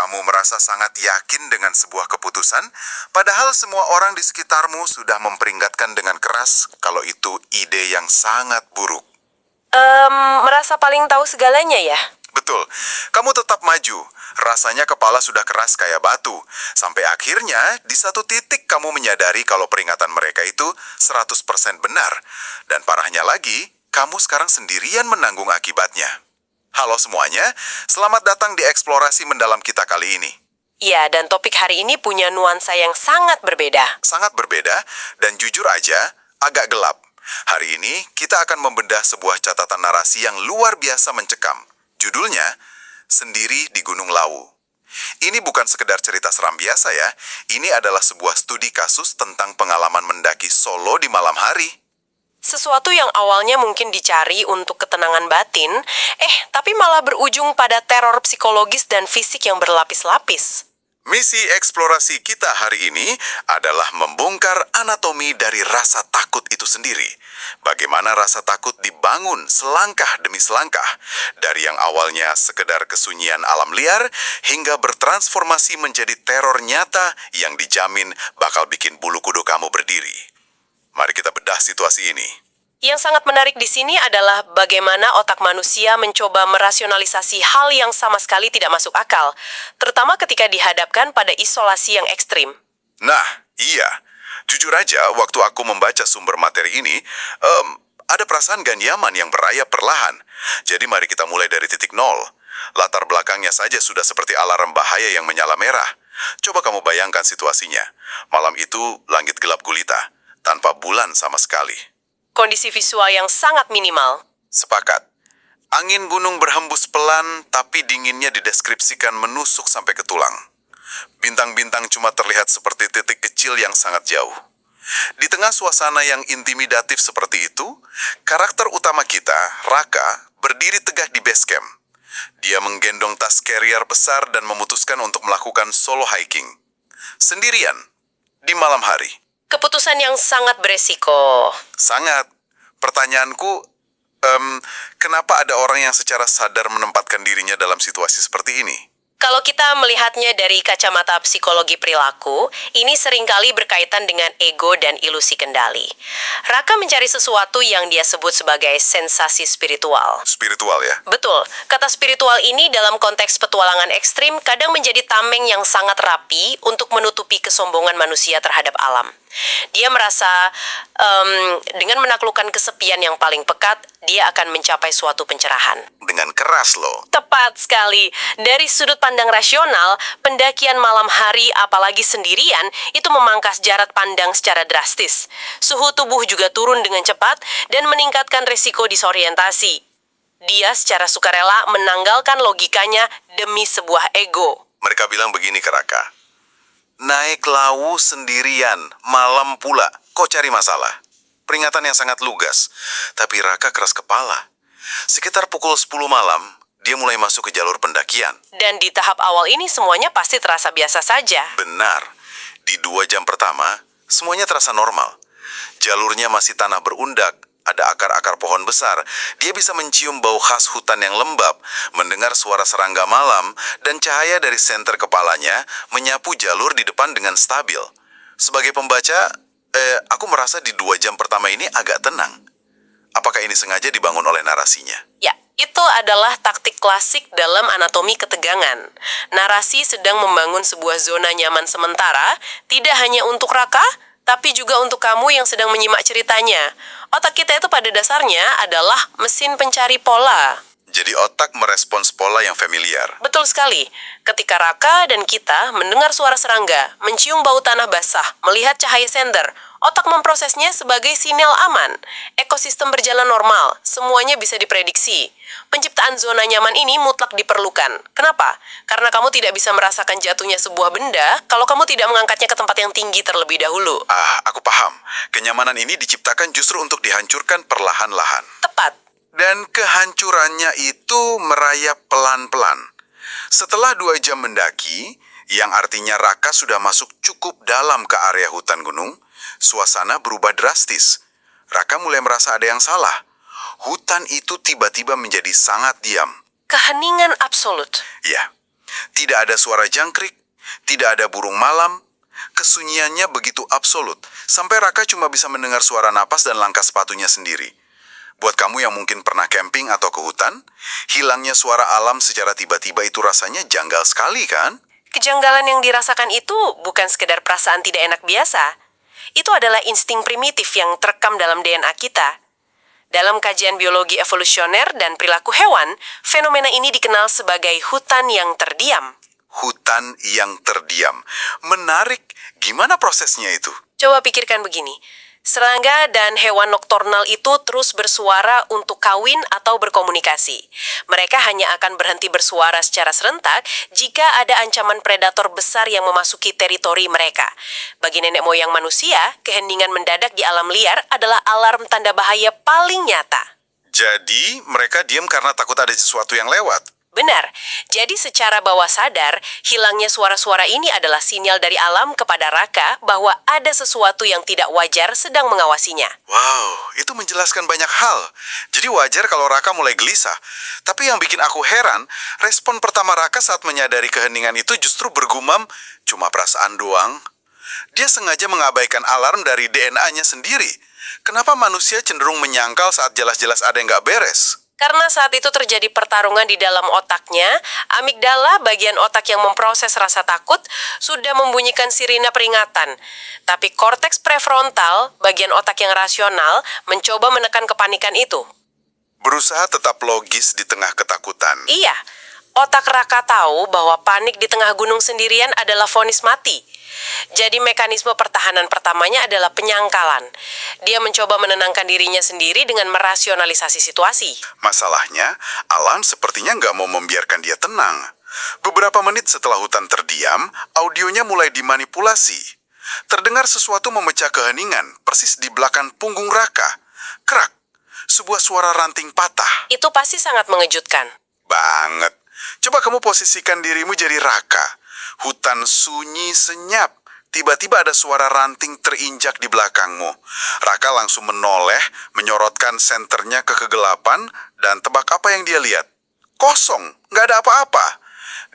Kamu merasa sangat yakin dengan sebuah keputusan, padahal semua orang di sekitarmu sudah memperingatkan dengan keras kalau itu ide yang sangat buruk. Merasa paling tahu segalanya ya? Betul, kamu tetap maju. Rasanya kepala sudah keras kayak batu. Sampai akhirnya, di satu titik kamu menyadari kalau peringatan mereka itu 100% benar. Dan parahnya lagi, kamu sekarang sendirian menanggung akibatnya. Halo semuanya, selamat datang di eksplorasi mendalam kita kali ini. Ya, dan topik hari ini punya nuansa yang sangat berbeda. Sangat berbeda, dan jujur aja, agak gelap. Hari ini, kita akan membedah sebuah catatan narasi yang luar biasa mencekam. Judulnya, Sendiri di Gunung Lawu. Ini bukan sekedar cerita seram biasa ya, ini adalah sebuah studi kasus tentang pengalaman mendaki Solo di malam hari. Sesuatu yang awalnya mungkin dicari untuk ketenangan batin, tapi malah berujung pada teror psikologis dan fisik yang berlapis-lapis. Misi eksplorasi kita hari ini adalah membongkar anatomi dari rasa takut itu sendiri. Bagaimana rasa takut dibangun selangkah demi selangkah, dari yang awalnya sekedar kesunyian alam liar, hingga bertransformasi menjadi teror nyata yang dijamin bakal bikin bulu kuduk kamu berdiri. Mari kita bedah situasi ini. Yang sangat menarik di sini adalah bagaimana otak manusia mencoba merasionalisasi hal yang sama sekali tidak masuk akal, terutama ketika dihadapkan pada isolasi yang ekstrim. Nah, iya. Jujur aja, waktu aku membaca sumber materi ini, ada perasaan gak nyaman yang berayap perlahan. Jadi mari kita mulai dari titik nol. Latar belakangnya saja sudah seperti alarm bahaya yang menyala merah. Coba kamu bayangkan situasinya. Malam itu langit gelap gulita, tanpa bulan sama sekali. Kondisi visual yang sangat minimal. Sepakat. Angin gunung berhembus pelan, tapi dinginnya dideskripsikan menusuk sampai ke tulang. Bintang-bintang cuma terlihat seperti titik kecil yang sangat jauh. Di tengah suasana yang intimidatif seperti itu, karakter utama kita, Raka, berdiri tegak di base camp. Dia menggendong tas carrier besar dan memutuskan untuk melakukan solo hiking. Sendirian, di malam hari. Keputusan yang sangat beresiko. Sangat. Pertanyaanku, kenapa ada orang yang secara sadar menempatkan dirinya dalam situasi seperti ini? Kalau kita melihatnya dari kacamata psikologi perilaku, ini seringkali berkaitan dengan ego dan ilusi kendali. Raka mencari sesuatu yang dia sebut sebagai sensasi spiritual. Spiritual ya? Betul, kata spiritual ini dalam konteks petualangan ekstrim kadang menjadi tameng yang sangat rapi untuk menutupi kesombongan manusia terhadap alam. Dia merasa dengan menaklukkan kesepian yang paling pekat, dia akan mencapai suatu pencerahan. Dengan keras loh. Tepat sekali. Dari sudut pandang rasional, pendakian malam hari apalagi sendirian itu memangkas jarak pandang secara drastis. Suhu tubuh juga turun dengan cepat dan meningkatkan risiko disorientasi. Dia secara sukarela menanggalkan logikanya demi sebuah ego. Mereka bilang begini ke Raka. Naik lawu sendirian, malam pula. Kok cari masalah? Peringatan yang sangat lugas. Tapi Raka keras kepala. Sekitar pukul 10 malam, dia mulai masuk ke jalur pendakian. Dan di tahap awal ini semuanya pasti terasa biasa saja. Benar. Di 2 jam pertama, semuanya terasa normal. Jalurnya masih tanah berundak. Ada akar-akar pohon besar. Dia bisa mencium bau khas hutan yang lembab, mendengar suara serangga malam, dan cahaya dari senter kepalanya menyapu jalur di depan dengan stabil. Sebagai pembaca, aku merasa di 2 jam pertama ini agak tenang. Apakah ini sengaja dibangun oleh narasinya? Ya, itu adalah taktik klasik dalam anatomi ketegangan. Narasi sedang membangun sebuah zona nyaman sementara, tidak hanya untuk Raka, tapi juga untuk kamu yang sedang menyimak ceritanya. Otak kita itu pada dasarnya adalah mesin pencari pola. Jadi otak merespons pola yang familiar. Betul sekali. Ketika Raka dan kita mendengar suara serangga, mencium bau tanah basah, melihat cahaya senter, otak memprosesnya sebagai sinyal aman. Ekosistem berjalan normal, semuanya bisa diprediksi. Penciptaan zona nyaman ini mutlak diperlukan. Kenapa? Karena kamu tidak bisa merasakan jatuhnya sebuah benda kalau kamu tidak mengangkatnya ke tempat yang tinggi terlebih dahulu. Aku paham. Kenyamanan ini diciptakan justru untuk dihancurkan perlahan-lahan. Tepat. Dan kehancurannya itu merayap pelan-pelan. Setelah 2 jam mendaki, yang artinya Raka sudah masuk cukup dalam ke area hutan gunung, suasana berubah drastis. Raka mulai merasa ada yang salah. Hutan itu tiba-tiba menjadi sangat diam. Keheningan absolut. Ya, Tidak ada suara jangkrik, tidak ada burung malam. Kesunyiannya begitu absolut, sampai Raka cuma bisa mendengar suara napas dan langkah sepatunya sendiri. Buat kamu yang mungkin pernah camping atau ke hutan, hilangnya suara alam secara tiba-tiba itu rasanya janggal sekali kan? Kejanggalan yang dirasakan itu bukan sekedar perasaan tidak enak biasa. Itu adalah insting primitif yang terekam dalam DNA kita. Dalam kajian biologi evolusioner dan perilaku hewan, fenomena ini dikenal sebagai hutan yang terdiam. Hutan yang terdiam. Menarik, gimana prosesnya itu? Coba pikirkan begini, serangga dan hewan nokturnal itu terus bersuara untuk kawin atau berkomunikasi. Mereka hanya akan berhenti bersuara secara serentak jika ada ancaman predator besar yang memasuki teritori mereka. Bagi nenek moyang manusia, keheningan mendadak di alam liar adalah alarm tanda bahaya paling nyata. Jadi, mereka diam karena takut ada sesuatu yang lewat. Benar, jadi secara bawah sadar, hilangnya suara-suara ini adalah sinyal dari alam kepada Raka bahwa ada sesuatu yang tidak wajar sedang mengawasinya. Wow, itu menjelaskan banyak hal. Jadi wajar kalau Raka mulai gelisah. Tapi yang bikin aku heran, respon pertama Raka saat menyadari keheningan itu justru bergumam, cuma perasaan doang. Dia sengaja mengabaikan alarm dari DNA-nya sendiri. Kenapa manusia cenderung menyangkal saat jelas-jelas ada yang nggak beres? Karena saat itu terjadi pertarungan di dalam otaknya, amigdala, bagian otak yang memproses rasa takut, sudah membunyikan sirine peringatan. Tapi korteks prefrontal, bagian otak yang rasional, mencoba menekan kepanikan itu. Berusaha tetap logis di tengah ketakutan. Iya, otak Raka tahu bahwa panik di tengah gunung sendirian adalah vonis mati. Jadi mekanisme pertahanan pertamanya adalah penyangkalan. Dia mencoba menenangkan dirinya sendiri dengan merasionalisasi situasi. Masalahnya, alam sepertinya nggak mau membiarkan dia tenang. Beberapa menit setelah hutan terdiam, audionya mulai dimanipulasi. Terdengar sesuatu memecah keheningan, persis di belakang punggung Raka. Krak, sebuah suara ranting patah. Itu pasti sangat mengejutkan. Banget. Coba kamu posisikan dirimu jadi Raka. Hutan sunyi senyap. Tiba-tiba ada suara ranting terinjak di belakangmu. Raka langsung menoleh, menyorotkan senternya ke kegelapan, dan tebak apa yang dia lihat? Kosong, nggak ada apa-apa.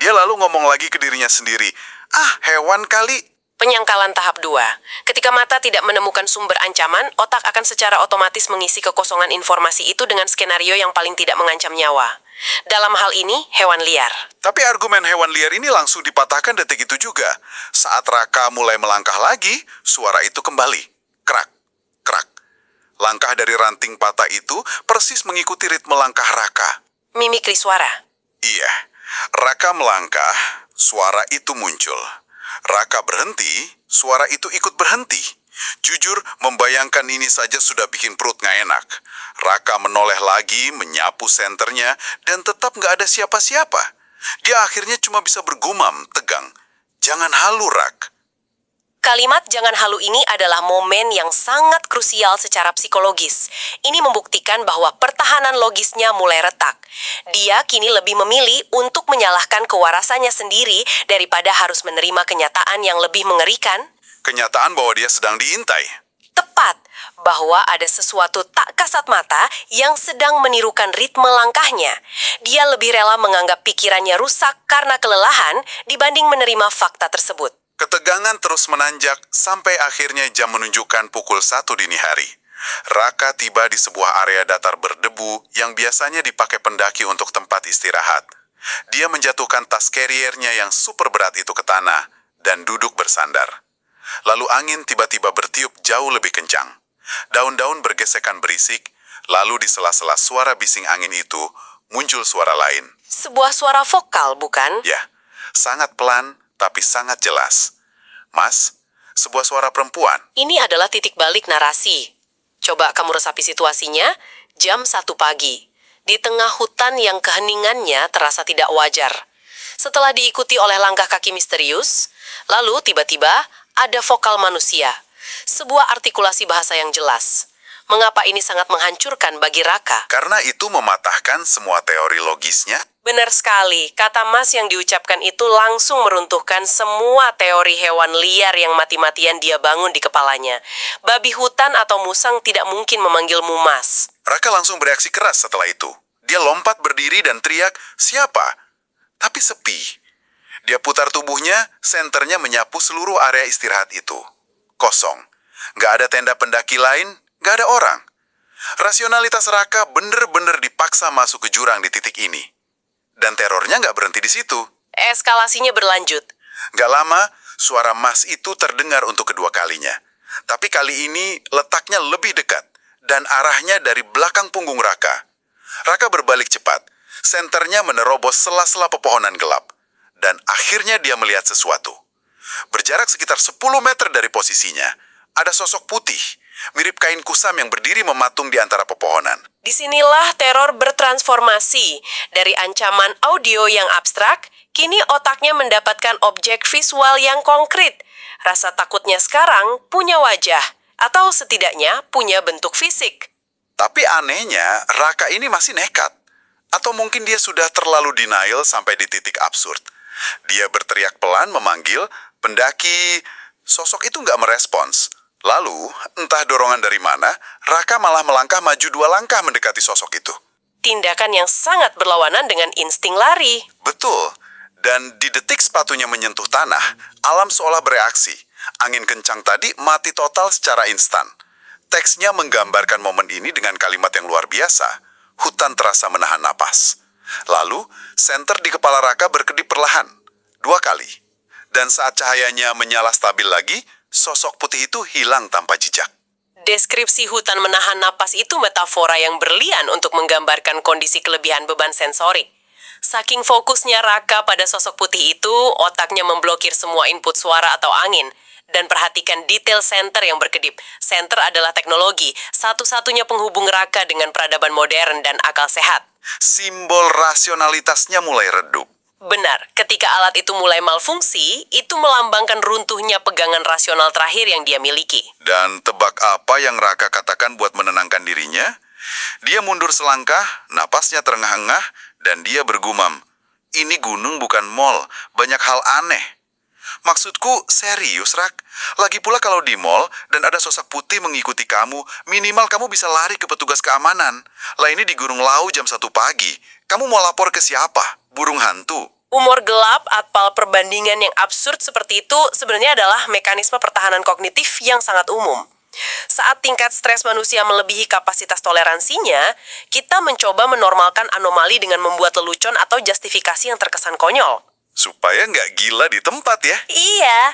Dia lalu ngomong lagi ke dirinya sendiri, hewan kali. Penyangkalan tahap 2. Ketika mata tidak menemukan sumber ancaman, otak akan secara otomatis mengisi kekosongan informasi itu dengan skenario yang paling tidak mengancam nyawa. Dalam hal ini, hewan liar. Tapi argumen hewan liar ini langsung dipatahkan detik itu juga. Saat Raka mulai melangkah lagi, suara itu kembali. Krak, krak. Langkah dari ranting patah itu persis mengikuti ritme langkah Raka. Mimikri suara. Iya, Raka melangkah, suara itu muncul. Raka berhenti, suara itu ikut berhenti. Jujur, membayangkan ini saja sudah bikin perut nggak enak. Raka menoleh lagi, menyapu senternya, dan tetap nggak ada siapa-siapa. Dia akhirnya cuma bisa bergumam, tegang. Jangan halu, Rak. Kalimat jangan halu ini adalah momen yang sangat krusial secara psikologis. Ini membuktikan bahwa pertahanan logisnya mulai retak. Dia kini lebih memilih untuk menyalahkan kewarasannya sendiri daripada harus menerima kenyataan yang lebih mengerikan. Kenyataan bahwa dia sedang diintai. Tepat, bahwa ada sesuatu tak kasat mata yang sedang menirukan ritme langkahnya. Dia lebih rela menganggap pikirannya rusak karena kelelahan dibanding menerima fakta tersebut. Ketegangan terus menanjak sampai akhirnya jam menunjukkan pukul 1 dini hari. Raka tiba di sebuah area datar berdebu yang biasanya dipakai pendaki untuk tempat istirahat. Dia menjatuhkan tas carrier-nya yang super berat itu ke tanah dan duduk bersandar. Lalu angin tiba-tiba bertiup jauh lebih kencang. Daun-daun bergesekan berisik, lalu di sela-sela suara bising angin itu muncul suara lain. Sebuah suara vokal, bukan? Ya, sangat pelan tapi sangat jelas. Mas, sebuah suara perempuan. Ini adalah titik balik narasi. Coba kamu resapi situasinya, jam 1 pagi. Di tengah hutan yang keheningannya terasa tidak wajar. Setelah diikuti oleh langkah kaki misterius, lalu tiba-tiba ada vokal manusia. Sebuah artikulasi bahasa yang jelas. Mengapa ini sangat menghancurkan bagi Raka? Karena itu mematahkan semua teori logisnya. Benar sekali, kata Mas yang diucapkan itu langsung meruntuhkan semua teori hewan liar yang mati-matian dia bangun di kepalanya. Babi hutan atau musang tidak mungkin memanggilmu Mas. Raka langsung bereaksi keras setelah itu. Dia lompat berdiri dan teriak, "Siapa?" Tapi sepi. Dia putar tubuhnya, senternya menyapu seluruh area istirahat itu. Kosong. Nggak ada tenda pendaki lain, nggak ada orang. Rasionalitas Raka bener-bener dipaksa masuk ke jurang di titik ini. Dan terornya nggak berhenti di situ. Eskalasinya berlanjut. Nggak lama, suara Mas itu terdengar untuk kedua kalinya. Tapi kali ini letaknya lebih dekat dan arahnya dari belakang punggung Raka. Raka berbalik cepat. Senternya menerobos sela-sela pepohonan gelap. Dan akhirnya dia melihat sesuatu. Berjarak sekitar 10 meter dari posisinya, ada sosok putih, mirip kain kusam yang berdiri mematung di antara pepohonan. Disinilah teror bertransformasi. Dari ancaman audio yang abstrak, kini otaknya mendapatkan objek visual yang konkret. Rasa takutnya sekarang punya wajah, atau setidaknya punya bentuk fisik. Tapi anehnya, Raka ini masih nekat. Atau mungkin dia sudah terlalu denial sampai di titik absurd. Dia berteriak pelan memanggil, pendaki sosok itu nggak merespons. Lalu, entah dorongan dari mana, Raka malah melangkah maju 2 langkah mendekati sosok itu. Tindakan yang sangat berlawanan dengan insting lari. Betul. Dan di detik sepatunya menyentuh tanah, alam seolah bereaksi. Angin kencang tadi mati total secara instan. Teksnya menggambarkan momen ini dengan kalimat yang luar biasa. Hutan terasa menahan napas. Lalu, senter di kepala Raka berkedip perlahan. 2 kali. Dan saat cahayanya menyala stabil lagi, sosok putih itu hilang tanpa jejak. Deskripsi hutan menahan napas itu metafora yang berlian untuk menggambarkan kondisi kelebihan beban sensorik. Saking fokusnya Raka pada sosok putih itu, otaknya memblokir semua input suara atau angin. Dan perhatikan detail senter yang berkedip. Senter adalah teknologi, satu-satunya penghubung Raka dengan peradaban modern dan akal sehat. Simbol rasionalitasnya mulai redup. Benar, ketika alat itu mulai malfungsi, itu melambangkan runtuhnya pegangan rasional terakhir yang dia miliki. Dan tebak apa yang Raka katakan buat menenangkan dirinya? Dia mundur selangkah, napasnya terengah-engah, dan dia bergumam, "Ini gunung bukan mall, banyak hal aneh." Maksudku, serius, Rak. Lagi pula kalau di mall dan ada sosok putih mengikuti kamu, minimal kamu bisa lari ke petugas keamanan. Lah ini di Gunung Lau jam 1 pagi. Kamu mau lapor ke siapa? Burung hantu? Humor gelap atau perbandingan yang absurd seperti itu sebenarnya adalah mekanisme pertahanan kognitif yang sangat umum. Saat tingkat stres manusia melebihi kapasitas toleransinya, kita mencoba menormalkan anomali dengan membuat lelucon atau justifikasi yang terkesan konyol. Supaya nggak gila di tempat ya. Iya,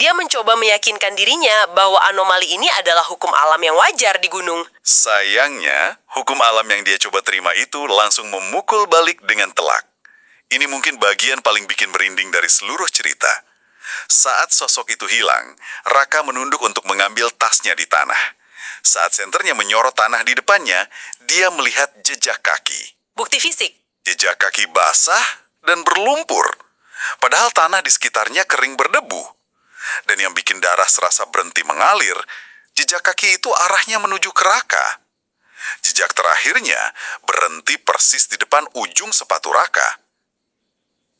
dia mencoba meyakinkan dirinya bahwa anomali ini adalah hukum alam yang wajar di gunung. Sayangnya, hukum alam yang dia coba terima itu langsung memukul balik dengan telak. Ini mungkin bagian paling bikin merinding dari seluruh cerita. Saat sosok itu hilang, Raka menunduk untuk mengambil tasnya di tanah. Saat senternya menyorot tanah di depannya, dia melihat jejak kaki. Bukti fisik. Jejak kaki basah dan berlumpur. Padahal tanah di sekitarnya kering berdebu. Dan yang bikin darah serasa berhenti mengalir, jejak kaki itu arahnya menuju ke Raka. Jejak terakhirnya berhenti persis di depan ujung sepatu Raka.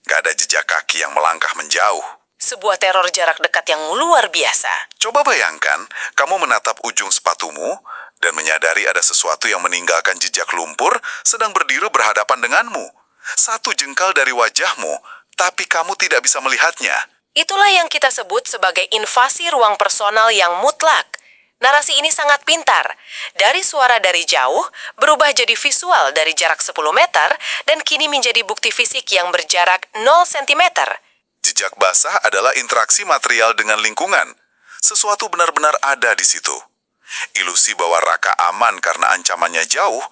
Gak ada jejak kaki yang melangkah menjauh. Sebuah teror jarak dekat yang luar biasa. Coba bayangkan, kamu menatap ujung sepatumu dan menyadari ada sesuatu yang meninggalkan jejak lumpur sedang berdiri berhadapan denganmu. 1 jengkal dari wajahmu, tapi kamu tidak bisa melihatnya. Itulah yang kita sebut sebagai invasi ruang personal yang mutlak. Narasi ini sangat pintar. Dari suara dari jauh, berubah jadi visual dari jarak 10 meter, dan kini menjadi bukti fisik yang berjarak 0 cm. Jejak basah adalah interaksi material dengan lingkungan. Sesuatu benar-benar ada di situ. Ilusi bahwa Raka aman karena ancamannya jauh,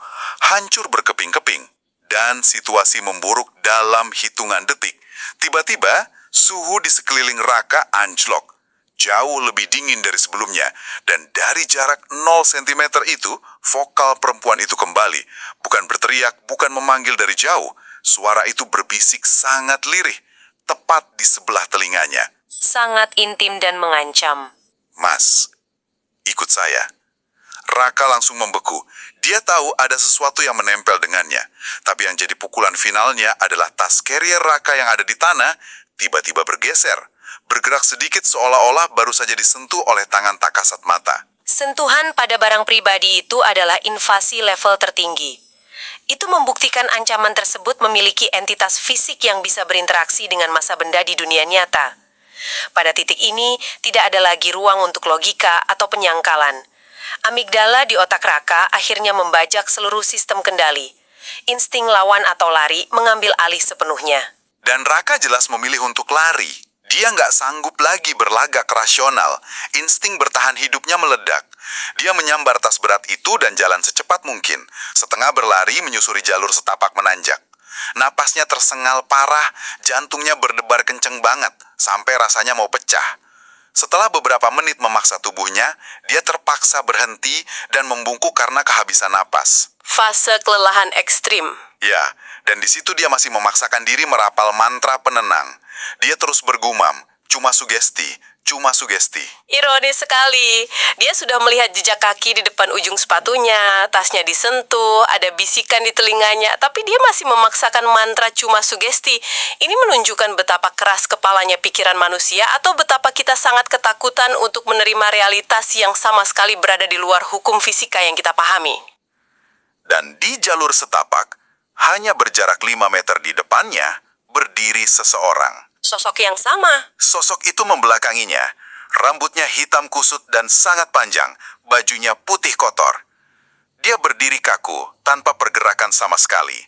hancur berkeping-keping. Dan situasi memburuk dalam hitungan detik. Tiba-tiba, suhu di sekeliling Raka anjlok. Jauh lebih dingin dari sebelumnya. Dan dari jarak 0 cm itu, vokal perempuan itu kembali. Bukan berteriak, bukan memanggil dari jauh. Suara itu berbisik sangat lirih. Tepat di sebelah telinganya. Sangat intim dan mengancam. "Mas, ikut saya." Raka langsung membeku. Dia tahu ada sesuatu yang menempel dengannya. Tapi yang jadi pukulan finalnya adalah tas carrier Raka yang ada di tanah tiba-tiba bergeser. Bergerak sedikit seolah-olah baru saja disentuh oleh tangan tak kasat mata. Sentuhan pada barang pribadi itu adalah invasi level tertinggi. Itu membuktikan ancaman tersebut memiliki entitas fisik yang bisa berinteraksi dengan massa benda di dunia nyata. Pada titik ini, tidak ada lagi ruang untuk logika atau penyangkalan. Amigdala di otak Raka akhirnya membajak seluruh sistem kendali. Insting lawan atau lari mengambil alih sepenuhnya. Dan Raka jelas memilih untuk lari. Dia nggak sanggup lagi berlagak rasional. Insting bertahan hidupnya meledak. Dia menyambar tas berat itu dan jalan secepat mungkin. Setengah berlari menyusuri jalur setapak menanjak. Napasnya tersengal parah, jantungnya berdebar kenceng banget, sampai rasanya mau pecah. Setelah beberapa menit memaksa tubuhnya, dia terpaksa berhenti dan membungkuk karena kehabisan napas. Fase kelelahan ekstrim. Ya, dan di situ dia masih memaksakan diri merapal mantra penenang. Dia terus bergumam, cuma sugesti, cuma sugesti. Ironis sekali, dia sudah melihat jejak kaki di depan ujung sepatunya, tasnya disentuh, ada bisikan di telinganya, tapi dia masih memaksakan mantra cuma sugesti. Ini menunjukkan betapa keras kepalanya pikiran manusia atau betapa kita sangat ketakutan untuk menerima realitas yang sama sekali berada di luar hukum fisika yang kita pahami. Dan di jalur setapak, hanya berjarak 5 meter di depannya, berdiri seseorang. Sosok yang sama. Sosok itu membelakanginya. Rambutnya hitam kusut dan sangat panjang, bajunya putih kotor. Dia berdiri kaku, tanpa pergerakan sama sekali.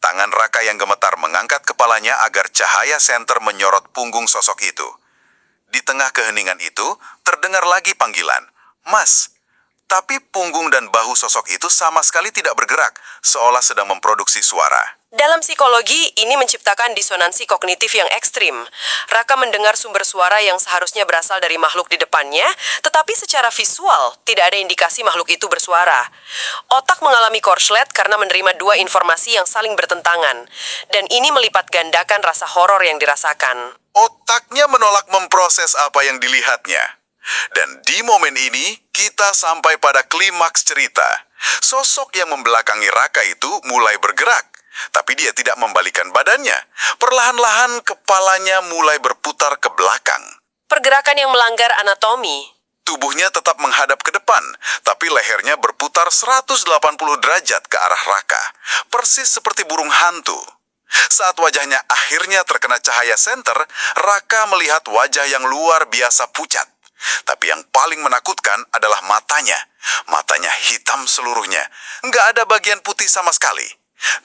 Tangan Raka yang gemetar mengangkat kepalanya agar cahaya senter menyorot punggung sosok itu. Di tengah keheningan itu, terdengar lagi panggilan, "Mas." Tapi punggung dan bahu sosok itu sama sekali tidak bergerak, seolah sedang memproduksi suara. Dalam psikologi, ini menciptakan disonansi kognitif yang ekstrim. Raka mendengar sumber suara yang seharusnya berasal dari makhluk di depannya, tetapi secara visual tidak ada indikasi makhluk itu bersuara. Otak mengalami korslet karena menerima dua informasi yang saling bertentangan, dan ini melipat gandakan rasa horor yang dirasakan. Otaknya menolak memproses apa yang dilihatnya. Dan di momen ini, kita sampai pada klimaks cerita. Sosok yang membelakangi Raka itu mulai bergerak, tapi dia tidak membalikan badannya. Perlahan-lahan kepalanya mulai berputar ke belakang. Pergerakan yang melanggar anatomi. Tubuhnya tetap menghadap ke depan, tapi lehernya berputar 180 derajat ke arah Raka, persis seperti burung hantu. Saat wajahnya akhirnya terkena cahaya senter, Raka melihat wajah yang luar biasa pucat. Tapi yang paling menakutkan adalah matanya. Matanya hitam seluruhnya, nggak ada bagian putih sama sekali.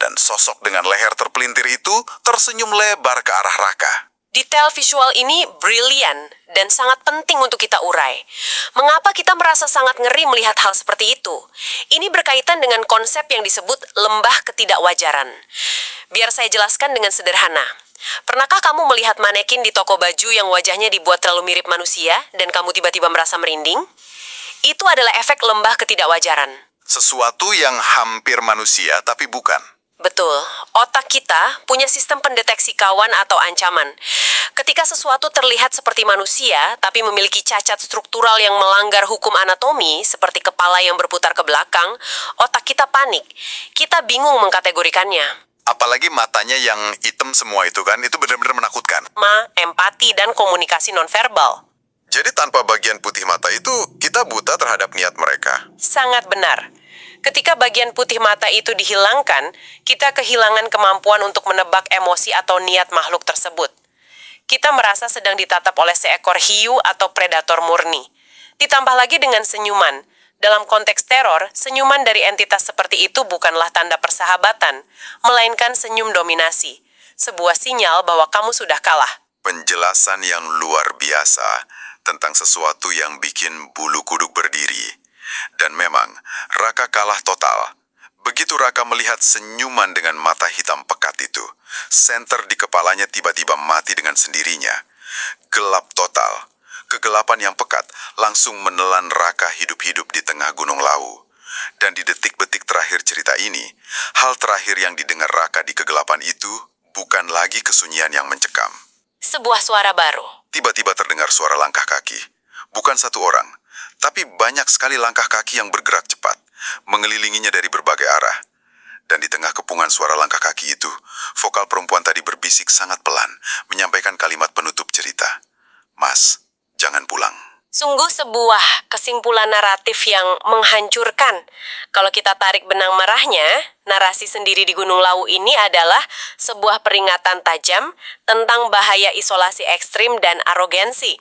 Dan sosok dengan leher terpelintir itu tersenyum lebar ke arah Raka. Detail visual ini brilian dan sangat penting untuk kita urai. Mengapa kita merasa sangat ngeri melihat hal seperti itu? Ini berkaitan dengan konsep yang disebut lembah ketidakwajaran. Biar saya jelaskan dengan sederhana. Pernahkah kamu melihat manekin di toko baju yang wajahnya dibuat terlalu mirip manusia dan kamu tiba-tiba merasa merinding? Itu adalah efek lembah ketidakwajaran. Sesuatu yang hampir manusia tapi bukan. Betul, otak kita punya sistem pendeteksi kawan atau ancaman. Ketika sesuatu terlihat seperti manusia, tapi memiliki cacat struktural yang melanggar hukum anatomi, seperti kepala yang berputar ke belakang, otak kita panik. Kita bingung mengkategorikannya. Apalagi matanya yang hitam semua itu kan, itu benar-benar menakutkan. Empati, dan komunikasi nonverbal. Jadi tanpa bagian putih mata itu, kita buta terhadap niat mereka. Sangat benar. Ketika bagian putih mata itu dihilangkan, kita kehilangan kemampuan untuk menebak emosi atau niat makhluk tersebut. Kita merasa sedang ditatap oleh seekor hiu atau predator murni. Ditambah lagi dengan senyuman. Dalam konteks teror, senyuman dari entitas seperti itu bukanlah tanda persahabatan, melainkan senyum dominasi. Sebuah sinyal bahwa kamu sudah kalah. Penjelasan yang luar biasa tentang sesuatu yang bikin bulu kuduk berdiri. Dan memang, Raka kalah total. Begitu Raka melihat senyuman dengan mata hitam pekat itu, senter di kepalanya tiba-tiba mati dengan sendirinya. Gelap total. Kegelapan yang pekat langsung menelan Raka hidup-hidup di tengah Gunung Lawu. Dan di detik-detik terakhir cerita ini, hal terakhir yang didengar Raka di kegelapan itu bukan lagi kesunyian yang mencekam. Sebuah suara baru. Tiba-tiba terdengar suara langkah kaki. Bukan satu orang, tapi banyak sekali langkah kaki yang bergerak cepat, mengelilinginya dari berbagai arah. Dan di tengah kepungan suara langkah kaki itu, vokal perempuan tadi berbisik sangat pelan, menyampaikan kalimat penutup cerita. "Mas, jangan pulang." Sungguh sebuah kesimpulan naratif yang menghancurkan. Kalau kita tarik benang merahnya, narasi sendiri di Gunung Lawu ini adalah sebuah peringatan tajam tentang bahaya isolasi ekstrim dan arogansi.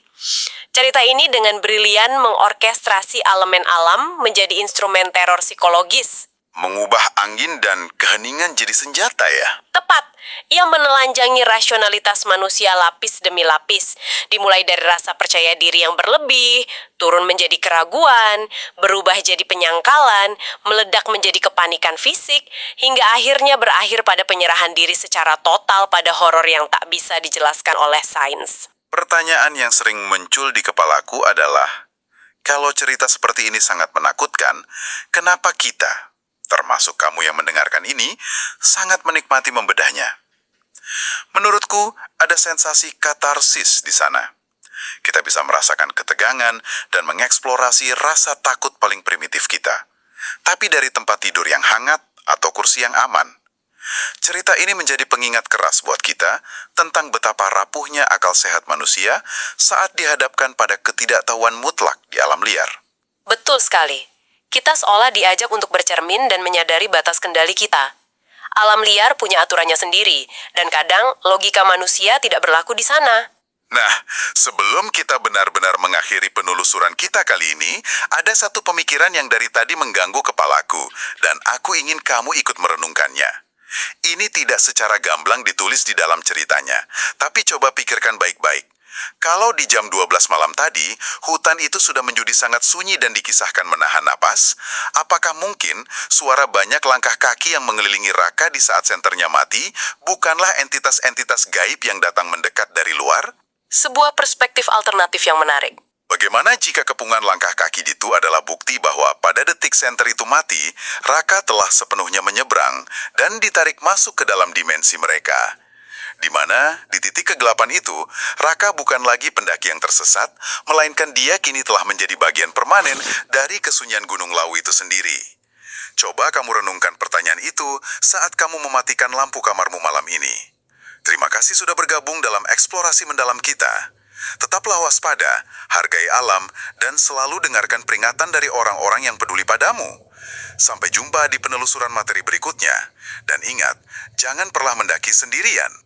Cerita ini dengan brilian mengorkestrasi elemen alam menjadi instrumen teror psikologis. Mengubah angin dan keheningan jadi senjata ya? Tepat, ia menelanjangi rasionalitas manusia lapis demi lapis, dimulai dari rasa percaya diri yang berlebih, turun menjadi keraguan, berubah jadi penyangkalan, meledak menjadi kepanikan fisik, hingga akhirnya berakhir pada penyerahan diri secara total pada horor yang tak bisa dijelaskan oleh sains. Pertanyaan yang sering muncul di kepalaku adalah, kalau cerita seperti ini sangat menakutkan, kenapa kita, termasuk kamu yang mendengarkan ini, sangat menikmati membedahnya? Menurutku, ada sensasi katarsis di sana. Kita bisa merasakan ketegangan dan mengeksplorasi rasa takut paling primitif kita. Tapi dari tempat tidur yang hangat atau kursi yang aman. Cerita ini menjadi pengingat keras buat kita tentang betapa rapuhnya akal sehat manusia saat dihadapkan pada ketidaktahuan mutlak di alam liar. Betul sekali. Kita seolah diajak untuk bercermin dan menyadari batas kendali kita. Alam liar punya aturannya sendiri, dan kadang logika manusia tidak berlaku di sana. Nah, sebelum kita benar-benar mengakhiri penelusuran kita kali ini, ada satu pemikiran yang dari tadi mengganggu kepalaku, dan aku ingin kamu ikut merenungkannya. Ini tidak secara gamblang ditulis di dalam ceritanya, tapi coba pikirkan baik-baik. Kalau di jam 12 malam tadi, hutan itu sudah menjadi sangat sunyi dan dikisahkan menahan napas, apakah mungkin suara banyak langkah kaki yang mengelilingi Raka di saat senternya mati bukanlah entitas-entitas gaib yang datang mendekat dari luar? Sebuah perspektif alternatif yang menarik. Bagaimana jika kepungan langkah kaki itu adalah bukti bahwa pada detik senter itu mati, Raka telah sepenuhnya menyeberang dan ditarik masuk ke dalam dimensi mereka? Di mana, di titik kegelapan itu, Raka bukan lagi pendaki yang tersesat, melainkan dia kini telah menjadi bagian permanen dari kesunyian Gunung Lawu itu sendiri. Coba kamu renungkan pertanyaan itu saat kamu mematikan lampu kamarmu malam ini. Terima kasih sudah bergabung dalam eksplorasi mendalam kita. Tetaplah waspada, hargai alam, dan selalu dengarkan peringatan dari orang-orang yang peduli padamu. Sampai jumpa di penelusuran materi berikutnya. Dan ingat, jangan pernah mendaki sendirian.